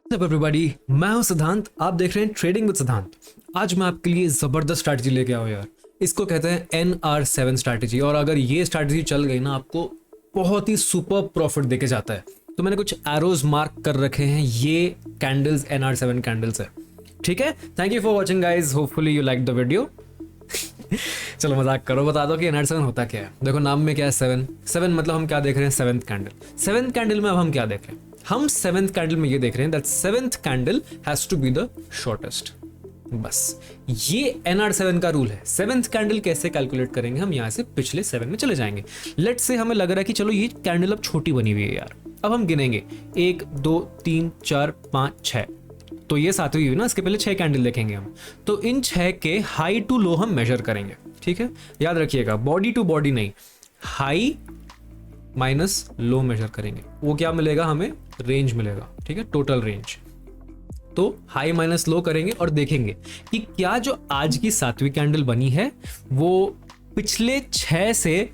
Everybody, मैं हूं सिद्धांत। आप देख रहे हैं ट्रेडिंग विद सिद्धांत। आज मैं आपके लिए जबरदस्त स्ट्रैटेजी लेके आया हूं यार। इसको कहते हैं NR7 स्ट्रैटेजी। और अगर ये स्ट्रैटेजी चल गई ना, आपको बहुत ही सुपर प्रॉफिट देके जाता है। तो मैंने कुछ एरोज मार्क कर रखे हैं, ये कैंडल्स NR7 कैंडल्स है। ठीक है, thank you for watching guys, hopefully you like the video. चलो मजाक करो, बता दो कि NR7 होता क्या है। देखो नाम में क्या है, 7 मतलब हम क्या देख रहे हैं, सेवेंथ कैंडल। सेवेंथ कैंडल में अब हम क्या देख रहे हैं, हम सेवेंथ कैंडल में ये देख रहे हैं that seventh candle has to be the shortest. बस ये NR7 का रूल है। सेवेंथ कैंडल कैसे कैलकुलेट करेंगे, हम यहाँ से पिछले 7 में चले जाएंगे। लेट्स से हमें लग रहा है कि चलो ये कैंडल अब छोटी बनी हुई है यार। अब हम गिनेंगे 1 2 3 4 5 6, तो ये सातवीं हुई ना, इसके पहले 6 कैंडल देखेंगे हम। तो इन 6 के हाई टू लो हम मेजर करेंगे। ठीक है, याद रखिएगा, बॉडी टू बॉडी नहीं, हाई माइनस लो मेजर करेंगे। वो क्या मिलेगा हमें, रेंज मिलेगा। ठीक है, टोटल रेंज। तो हाई माइनस लो करेंगे और देखेंगे कि क्या जो आज की सातवीं कैंडल बनी है वो पिछले 6 से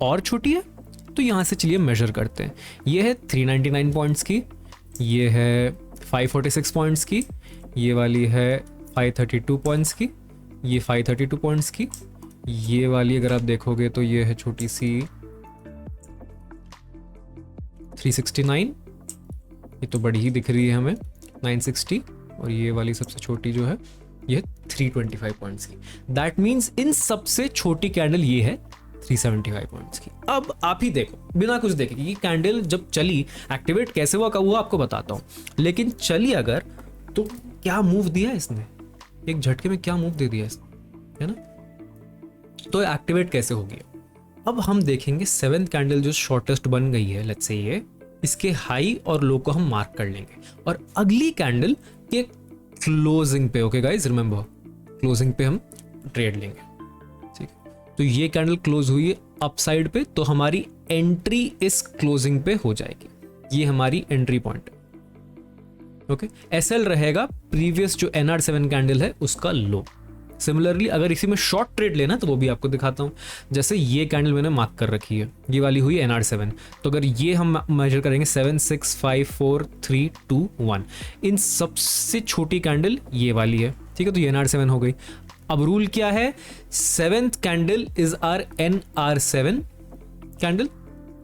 और छोटी है। तो यहां से चलिए मेजर करते हैं। ये है 399 पॉइंट्स की, ये है 546 पॉइंट्स की, ये वाली है 532 पॉइंट्स की, ये 532 पॉइंट्स की, ये वाली अगर आप देखोगे तो ये है छोटी सी 369, ये तो बड़ी ही दिख रही है हमें 960, और ये वाली सबसे छोटी जो है ये 325 पॉइंट्स की। दैट मीन्स इन सबसे छोटी कैंडल ये है 375 पॉइंट्स की। अब आप ही देखो, बिना कुछ देखे कि ये कैंडल जब चली, एक्टिवेट कैसे हुआ कब हुआ आपको बताता हूँ, लेकिन चली अगर तो क्या मूव दिया इसने, एक झटके में क्या मूव दे दिया इसने, है ना। तो एक्टिवेट कैसे होगी, अब हम देखेंगे सेवेंथ कैंडल जो शॉर्टेस्ट बन गई है, लेट्स से ये, इसके हाई और लो को हम मार्क कर लेंगे और अगली कैंडल के क्लोजिंग पे, ओके गाइस रिमेंबर, क्लोजिंग पे हम ट्रेड लेंगे। ठीक है, तो ये कैंडल क्लोज हुई है अपसाइड पे, तो हमारी एंट्री इस क्लोजिंग पे हो जाएगी। ये हमारी एंट्री पॉइंट है। ओके, SL रहेगा प्रीवियस जो NR7 कैंडल है उसका लो। सिमिलरली अगर इसी में शॉर्ट ट्रेड लेना तो वो भी आपको दिखाता हूँ। जैसे ये कैंडल मैंने मार्क कर रखी है, ये वाली हुई NR7, तो अगर ये हम मेजर करेंगे 7 6 5 4 3 2 1, इन सबसे छोटी कैंडल ये वाली है। ठीक है, तो ये NR7 हो गई। अब रूल क्या है, seventh candle is our NR7 candle,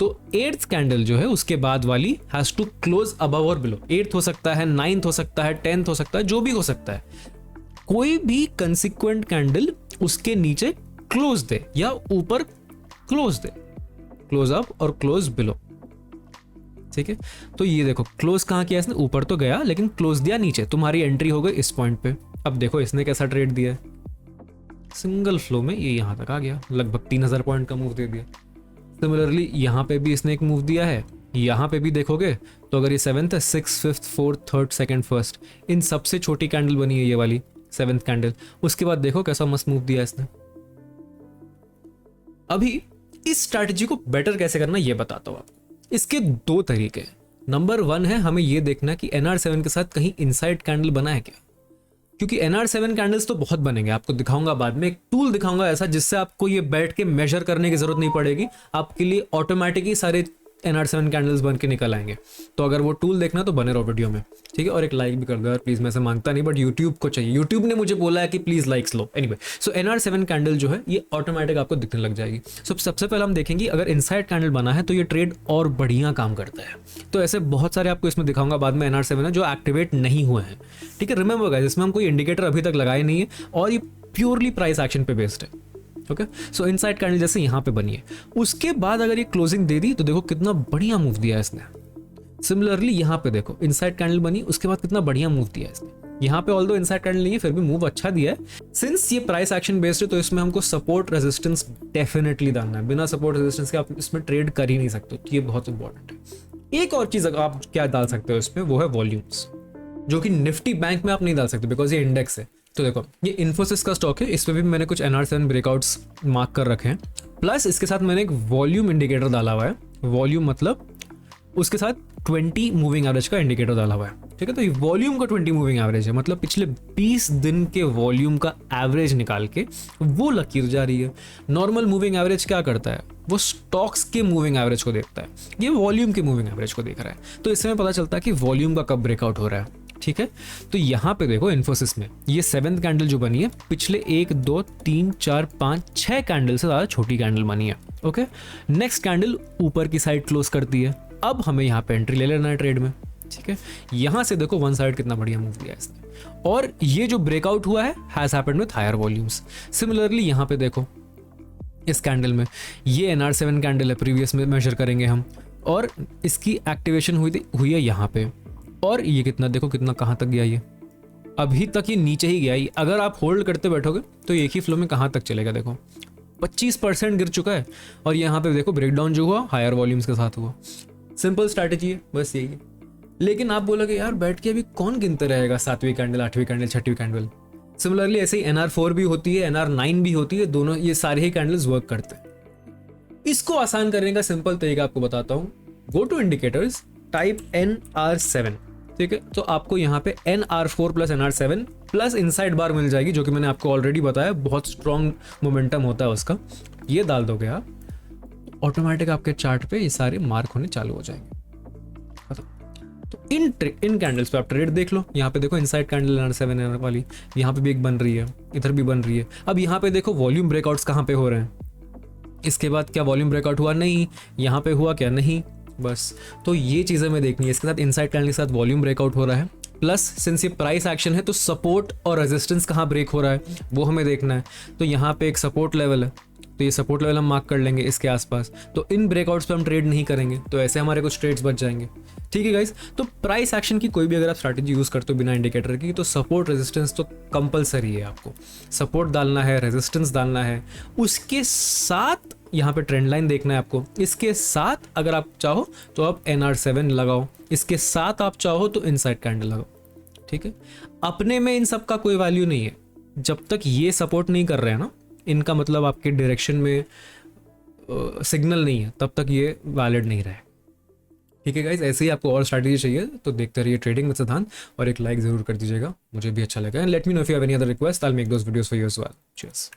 तो 8th कैंडल जो है उसके बाद वाली हैज टू क्लोज अबव और बिलो। 8th हो सकता है, 9th हो सकता है, 10th हो सकता है, जो भी हो सकता है। कोई भी कंसिक्वेंट कैंडल उसके नीचे क्लोज दे या ऊपर क्लोज दे, क्लोज अप और क्लोज बिलो। ठीक है, तो ये देखो क्लोज कहां किया इसने, ऊपर तो गया लेकिन क्लोज दिया नीचे, तुम्हारी एंट्री हो गई इस पॉइंट पे। अब देखो इसने कैसा ट्रेड दिया है, सिंगल फ्लो में ये यहां तक आ गया, लगभग 3000 पॉइंट का मूव दे दिया। सिमिलरली यहां पे भी इसने एक मूव दिया है, यहां पे भी देखोगे तो अगर ये 7th है, 6th 5th 4th 3rd 2nd 1st, इन सबसे छोटी कैंडल बनी है ये वाली 7th कैंडल। उसके बाद देखो कैसा मस्त मूव दिया इसने। अभी इस स्ट्रैटेजी को बेटर कैसे करना ये बताता हूं आपको। इसके 2 तरीके हैं। नंबर 1 है, हमें ये देखना कि NR7 के साथ कहीं इनसाइड कैंडल बना है क्या, क्योंकि NR7 कैंडल्स तो बहुत बनेंगे, आपको दिखाऊंगा बाद में। एक टूल दिखाऊंगा ऐसा जिससे आपको ये बैठ के मेजर करने की जरूरत नहीं पड़ेगी, आपके लिए ऑटोमेटिक ही सारे NR7 कैंडल्स बन के निकल आएंगे। तो अगर वो टूल देखना तो बने रहो वीडियो में। ठीक है, और एक लाइक भी कर दो यार प्लीज, मैं से मांगता नहीं बट यूट्यूब को चाहिए, यूट्यूब ने मुझे बोला है कि please likes low. Anyway, so NR7 candle जो है ये ऑटोमेटिक आपको दिखने लग जाएगी। सबसे पहले हम देखेंगे अगर इनसाइड कैंडल बना है तो ये ट्रेड और बढ़िया काम करता है। तो ऐसे बहुत सारे आपको इसमें दिखाऊंगा बाद में NR7 है जो एक्टिवेट नहीं हुए हैं। ठीक है, रिमेंबर गाइस, इसमें हम कोई इंडिकेटर अभी तक लगाए नहीं है और ये प्योरली प्राइस एक्शन पे बेस्ड है। ओके, सो इनसाइड कैंडल जैसे यहाँ पे बनी है, उसके बाद अगर ये क्लोजिंग दे दी तो देखो कितना बढ़िया मूव दिया है इसने। सिमिलरली यहाँ पे देखो इनसाइड कैंडल बनी, उसके बाद कितना बढ़िया मूव दिया है इसने। यहाँ पे ऑल्दो इनसाइड कैंडल नहीं है फिर भी मूव अच्छा दिया है। सिंस ये प्राइस एक्शन बेस्ड है तो इसमें हमको सपोर्ट रेजिस्टेंस डेफिनेटली डालना है। बिना सपोर्ट रेजिस्टेंस के आप इसमें ट्रेड कर ही नहीं सकते, तो ये बहुत इंपॉर्टेंट है। एक और चीज आप क्या डाल सकते हो इसमें, वो है वॉल्यूम्स, जो कि निफ्टी बैंक में आप नहीं डाल सकते बिकॉज ये इंडेक्स है। तो देखो ये इन्फोसिस का स्टॉक है, इस पे भी मैंने कुछ NR7 ब्रेकआउट्स मार्क कर रखे हैं, प्लस इसके साथ मैंने एक वॉल्यूम इंडिकेटर डाला हुआ है। वॉल्यूम मतलब उसके साथ 20 मूविंग एवरेज का इंडिकेटर डाला हुआ है। ठीक है, तो ये वॉल्यूम का 20 मूविंग एवरेज है, मतलब पिछले 20 दिन के वॉल्यूम का एवरेज निकाल के वो लकीर जा रही है। नॉर्मल मूविंग एवरेज क्या करता है, वो स्टॉक्स के मूविंग एवरेज को देखता है, ये वॉल्यूम के मूविंग एवरेज को देख रहा है। तो इससे हमें पता चलता है कि वॉल्यूम का कब ब्रेकआउट हो रहा है। ठीक है, तो यहाँ पे देखो इन्फोसिस में ये 7th कैंडल जो बनी है पिछले 1 2 3 4 5 6 कैंडल से ज़्यादा छोटी कैंडल बनी है। ओके, नेक्स्ट कैंडल ऊपर की साइड क्लोज करती है, अब हमें यहाँ पे एंट्री ले लेना है ट्रेड में। ठीक है, यहाँ से देखो वन साइड कितना बढ़िया मूव दिया इसने, और ये जो ब्रेकआउट हुआ है has happened with higher volumes. Similarly यहाँ पे देखो इस कैंडल में ये NR7 कैंडल है, प्रीवियस में मेजर करेंगे हम, और इसकी एक्टिवेशन हुई है यहाँ पे, और ये कितना देखो कितना कहाँ तक गया, ये अभी तक ये नीचे ही गया। ये अगर आप होल्ड करते बैठोगे तो एक ही फ्लो में कहाँ तक चलेगा, देखो 25% गिर चुका है, और यहाँ पे देखो ब्रेकडाउन जो हुआ हायर वॉल्यूम्स के साथ हुआ। सिंपल स्ट्रैटेजी है, बस यही है। लेकिन आप बोलोगे यार बैठ के अभी कौन गिनते रहेगा 7वीं कैंडल 8वीं कैंडल 6वीं कैंडल। सिमिलरली ऐसे ही NR4 भी होती है, NR9 भी होती है, दोनों ये सारे ही कैंडल्स वर्क करते हैं। इसको आसान करने का सिंपल तरीका आपको बताता हूँ। Go to indicators, type NR7, ठीक है, तो आपको यहाँ पे NR4 plus NR7 plus inside bar मिल जाएगी, जो कि मैंने आपको ऑलरेडी बताया, बहुत स्ट्रॉन्ग मोमेंटम होता है उसका। ये डाल दोगे आप, ऑटोमेटिक आपके चार्ट पे ये सारे मार्क होने चालू हो जाएंगे। तो इन कैंडल्स पे आप ट्रेड देख लो। यहाँ पे देखो इनसाइड कैंडल NR7 वाली, यहाँ पे भी एक बन रही है, इधर भी बन रही है। अब यहाँ पे देखो वॉल्यूम ब्रेकआउट्स कहाँ पे हो रहे हैं, इसके बाद क्या वॉल्यूम ब्रेकआउट हुआ, नहीं, यहाँ पे हुआ क्या, नहीं, बस। तो ये चीज़ें मैं देखनी है। इसके साथ इनसाइड कैंडल के साथ वॉल्यूम ब्रेकआउट हो रहा है, प्लस सिंस ये प्राइस एक्शन है तो सपोर्ट और रेजिस्टेंस कहाँ ब्रेक हो रहा है वो हमें देखना है। तो यहाँ पे एक सपोर्ट लेवल है, तो ये सपोर्ट लेवल हम मार्क कर लेंगे इसके आसपास। तो इन ब्रेकआउट्स पे हम ट्रेड नहीं करेंगे, तो ऐसे हमारे कुछ ट्रेड्स बच जाएंगे। ठीक है गाइस, तो प्राइस एक्शन की कोई भी अगर आप स्ट्रैटेजी यूज़ करते हो बिना इंडिकेटर की, तो सपोर्ट रेजिस्टेंस तो कंपलसरी है। आपको सपोर्ट डालना है, रेजिस्टेंस डालना है, उसके साथ यहाँ पे ट्रेंड लाइन देखना है आपको। इसके साथ अगर आप चाहो तो आप NR7 लगाओ, इसके साथ आप चाहो तो इनसाइड कैंडल लगाओ। ठीक है, अपने में इन सब का कोई वैल्यू नहीं है जब तक ये सपोर्ट नहीं कर रहे हैं ना, इनका मतलब आपके डायरेक्शन में सिग्नल नहीं है, तब तक ये वैलिड नहीं रहे। ठीक है गाइस, ऐसे ही आपको और स्ट्रैटेजी चाहिए तो देखते रहिए ट्रेडिंग विद सिद्धांत, और एक लाइक जरूर कर दीजिएगा, मुझे भी अच्छा लगा। And let me know if you have any other request, I will make those videos for you as well. Cheers.